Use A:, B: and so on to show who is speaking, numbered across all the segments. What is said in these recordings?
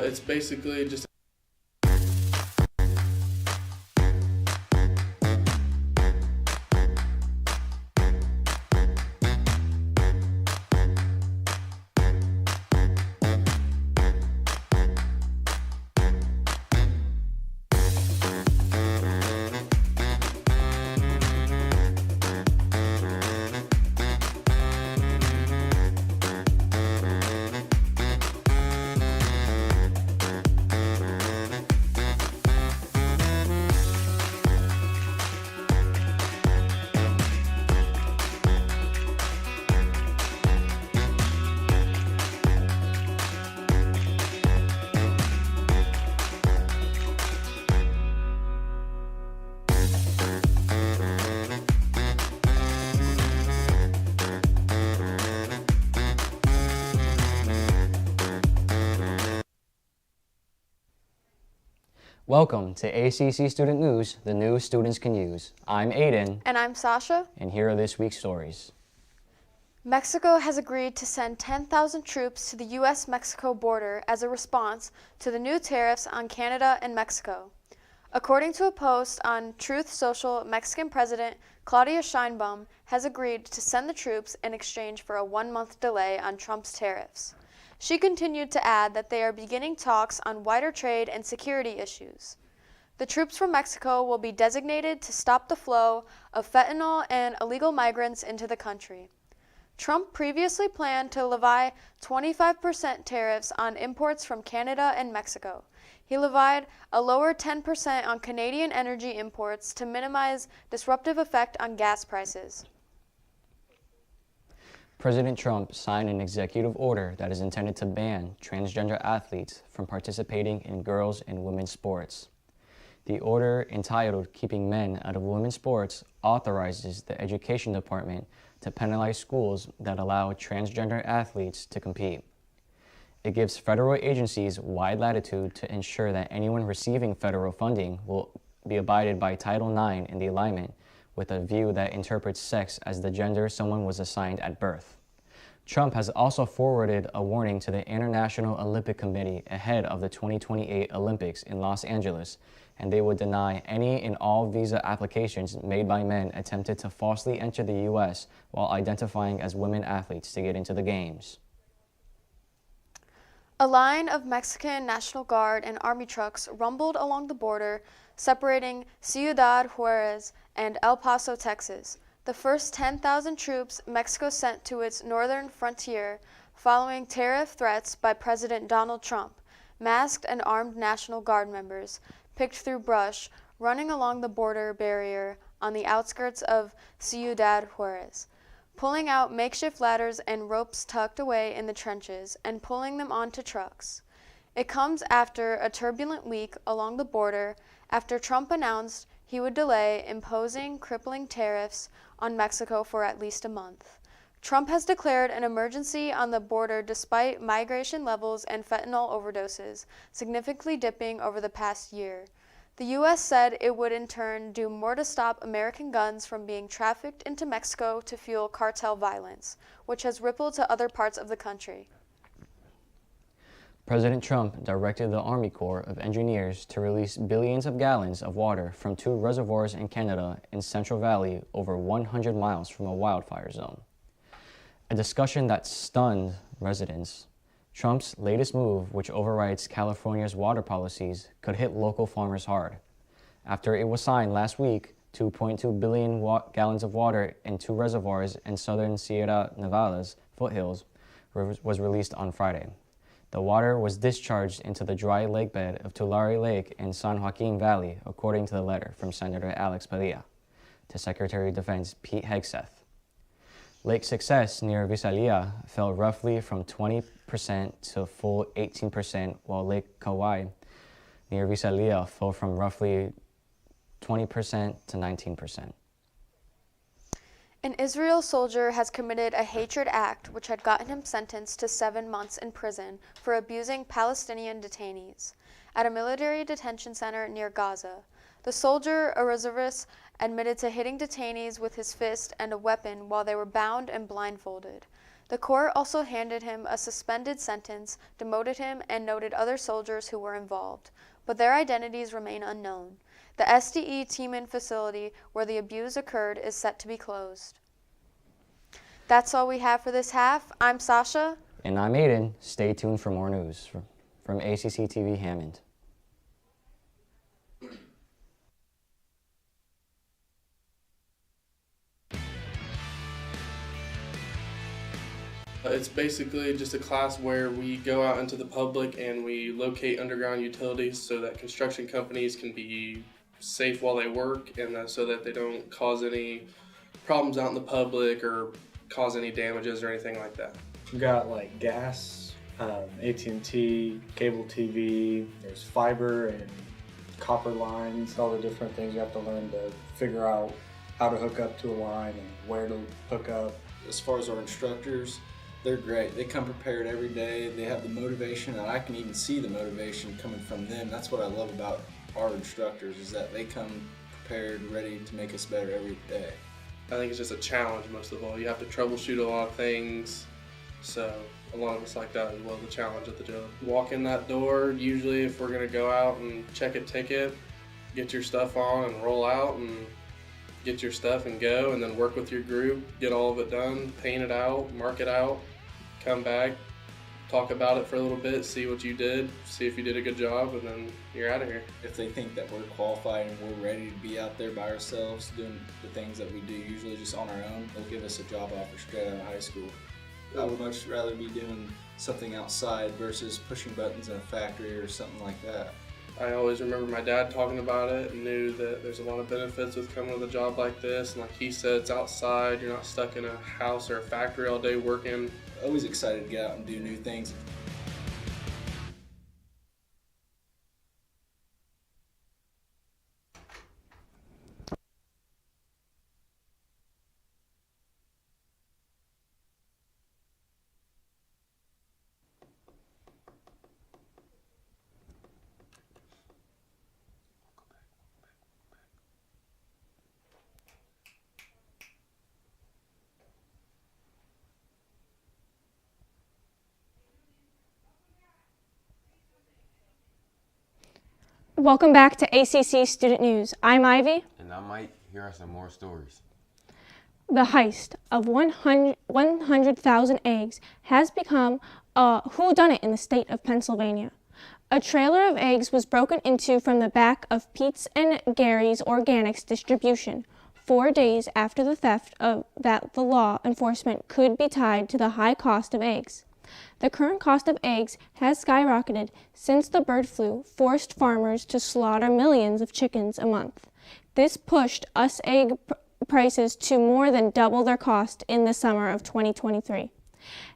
A: It's basically just
B: Welcome to ACC Student News, the news students can use. I'm Aiden.
C: And I'm Sasha.
B: And here are this week's stories.
C: Mexico has agreed to send 10,000 troops to the U.S.-Mexico border as a response to the new tariffs on Canada and Mexico. According to a post on Truth Social, Mexican President Claudia Sheinbaum has agreed to send the troops in exchange for a one-month delay on Trump's tariffs. She continued to add that they are beginning talks on wider trade and security issues. The troops from Mexico will be designated to stop the flow of fentanyl and illegal migrants into the country. Trump previously planned to levy 25% tariffs on imports from Canada and Mexico. He levied a lower 10% on Canadian energy imports to minimize disruptive effect on gas prices.
B: President Trump signed an executive order that is intended to ban transgender athletes from participating in girls' and women's sports. The order, entitled Keeping Men Out of Women's Sports, authorizes the Education Department to penalize schools that allow transgender athletes to compete. It gives federal agencies wide latitude to ensure that anyone receiving federal funding will be abided by Title IX in the alignment with a view that interprets sex as the gender someone was assigned at birth. Trump has also forwarded a warning to the International Olympic Committee ahead of the 2028 Olympics in Los Angeles, and they would deny any and all visa applications made by men attempted to falsely enter the U.S. while identifying as women athletes to get into the Games.
C: A line of Mexican National Guard and Army trucks rumbled along the border, separating Ciudad Juarez and El Paso, Texas, the first 10,000 troops Mexico sent to its northern frontier following tariff threats by President Donald Trump. Masked and armed National Guard members picked through brush, running along the border barrier on the outskirts of Ciudad Juarez, pulling out makeshift ladders and ropes tucked away in the trenches and pulling them onto trucks. It comes after a turbulent week along the border after Trump announced he would delay imposing crippling tariffs on Mexico for at least a month. Trump has declared an emergency on the border despite migration levels and fentanyl overdoses significantly dipping over the past year. The U.S. said it would in turn do more to stop American guns from being trafficked into Mexico to fuel cartel violence, which has rippled to other parts of the country.
B: President Trump directed the Army Corps of Engineers to release billions of gallons of water from two reservoirs in Canada in Central Valley over 100 miles from a wildfire zone. A discussion that stunned residents. Trump's latest move, which overrides California's water policies, could hit local farmers hard. After it was signed last week, 2.2 billion gallons of water in two reservoirs in southern Sierra Nevada's foothills was released on Friday. The water was discharged into the dry lake bed of Tulare Lake in San Joaquin Valley, according to the letter from Senator Alex Padilla to Secretary of Defense Pete Hegseth. Lake Success near Visalia fell roughly from 20% to full 18%, while Lake Kauai near Visalia fell from roughly 20% to 19%.
C: An Israel soldier has committed a hatred act which had gotten him sentenced to 7 months in prison for abusing Palestinian detainees at a military detention center near Gaza. The soldier, a reservist, admitted to hitting detainees with his fist and a weapon while they were bound and blindfolded. The court also handed him a suspended sentence, demoted him, and noted other soldiers who were involved, but their identities remain unknown. The SDE Teeman facility where the abuse occurred is set to be closed. That's all we have for this half. I'm Sasha.
B: And I'm Aiden. Stay tuned for more news from ACC TV Hammond.
A: It's basically just a class where we go out into the public and we locate underground utilities so that construction companies can be safe while they work, and so that they don't cause any problems out in the public or cause any damages or anything like that.
D: We got like gas, AT&T, cable TV, there's fiber and copper lines, all the different things you have to learn to figure out how to hook up to a line and where to hook up.
E: As far as our instructors, they're great. They come prepared every day. They have the motivation, and I can even see the motivation coming from them. That's what I love about our instructors, is that they come prepared, ready to make us better every day.
A: I think it's just a challenge most of all. You have to troubleshoot a lot of things, so a lot of us like that as well, the challenge at the job. Walk in that door, usually if we're going to go out and check a ticket, get your stuff on and roll out and get your stuff and go, and then work with your group, get all of it done, paint it out, mark it out, come back, talk about it for a little bit, see what you did, see if you did a good job, and then you're out of here.
E: If they think that we're qualified and we're ready to be out there by ourselves doing the things that we do usually just on our own, they'll give us a job offer straight out of high school. I would much rather be doing something outside versus pushing buttons in a factory or something like that.
A: I always remember my dad talking about it and knew that there's a lot of benefits with coming with a job like this. And like he said, it's outside. You're not stuck in a house or a factory all day working.
E: Always excited to get out and do new things.
F: Welcome back to ACC Student News. I'm Ivy.
G: And I'm Mike. Here are some more stories.
F: The heist of 100,000 eggs has become a whodunit in the state of Pennsylvania. A trailer of eggs was broken into from the back of Pete's and Gary's Organics distribution 4 days after the theft that the law enforcement could be tied to the high cost of eggs. The current cost of eggs has skyrocketed since the bird flu forced farmers to slaughter millions of chickens a month. This pushed US egg prices to more than double their cost in the summer of 2023.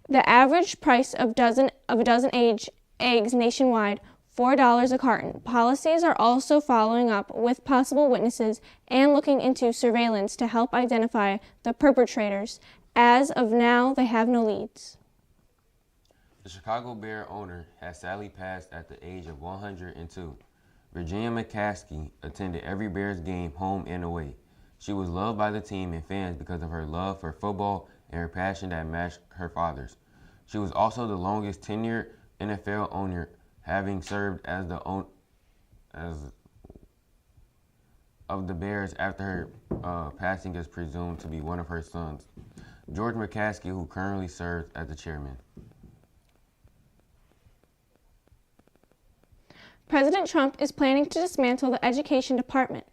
F: The average price of a dozen eggs nationwide, $4 a carton. Policies are also following up with possible witnesses and looking into surveillance to help identify the perpetrators. As of now, they have no leads.
G: The Chicago Bear owner has sadly passed at the age of 102. Virginia McCaskey attended every Bears game home and away. She was loved by the team and fans because of her love for football and her passion that matched her father's. She was also the longest tenured NFL owner, having served as the of the Bears after her passing is presumed to be one of her sons, George McCaskey, who currently serves as the chairman.
F: President Trump is planning to dismantle the Education Department.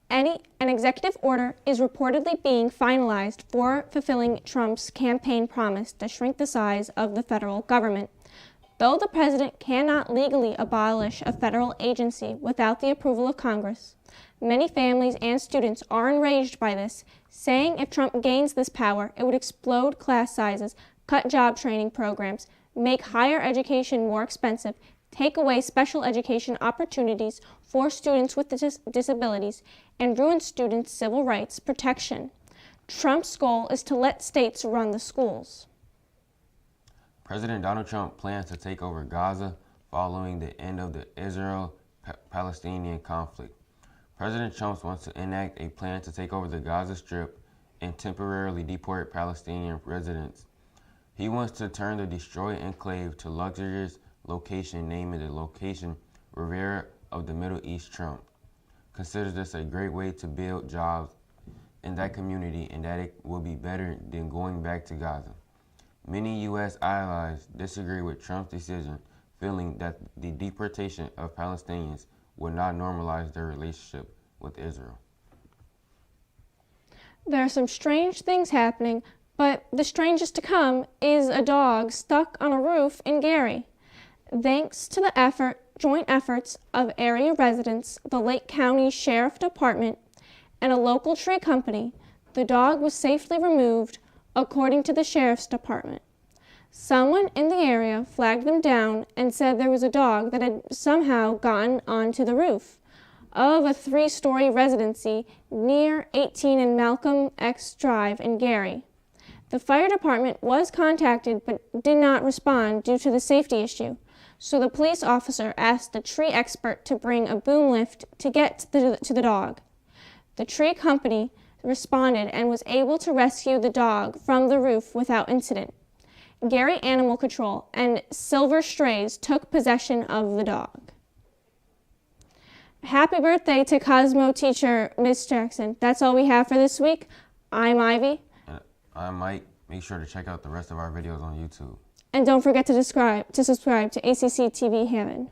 F: An executive order is reportedly being finalized for fulfilling Trump's campaign promise to shrink the size of the federal government. Though the president cannot legally abolish a federal agency without the approval of Congress, many families and students are enraged by this, saying if Trump gains this power, it would explode class sizes, cut job training programs, make higher education more expensive, take away special education opportunities for students with disabilities, and ruin students' civil rights protection. Trump's goal is to let states run the schools.
G: President Donald Trump plans to take over Gaza following the end of the Israel-Palestinian conflict. President Trump wants to enact a plan to take over the Gaza Strip and temporarily deport Palestinian residents. He wants to turn the destroyed enclave to luxurious location, naming the location Riviera of the Middle East Trump. Considers this a great way to build jobs in that community and that it will be better than going back to Gaza. Many U.S. allies disagree with Trump's decision, feeling that the deportation of Palestinians would not normalize their relationship with Israel.
F: There are some strange things happening, but the strangest to come is a dog stuck on a roof in Gary. Thanks to the joint efforts of area residents, the Lake County Sheriff Department, and a local tree company, the dog was safely removed, according to the Sheriff's Department. Someone in the area flagged them down and said there was a dog that had somehow gotten onto the roof of a 3-story residency near 18 and Malcolm X Drive in Gary. The fire department was contacted but did not respond due to the safety issue, so the police officer asked the tree expert to bring a boom lift to get to the dog. The tree company responded and was able to rescue the dog from the roof without incident. Gary Animal Control and Silver Strays took possession of the dog. Happy birthday to Cosmo teacher Miss Jackson. That's all we have for this week. I'm Ivy.
G: And I'm Mike. Make sure to check out the rest of our videos on YouTube.
F: And don't forget to subscribe to ACC TV Hammond.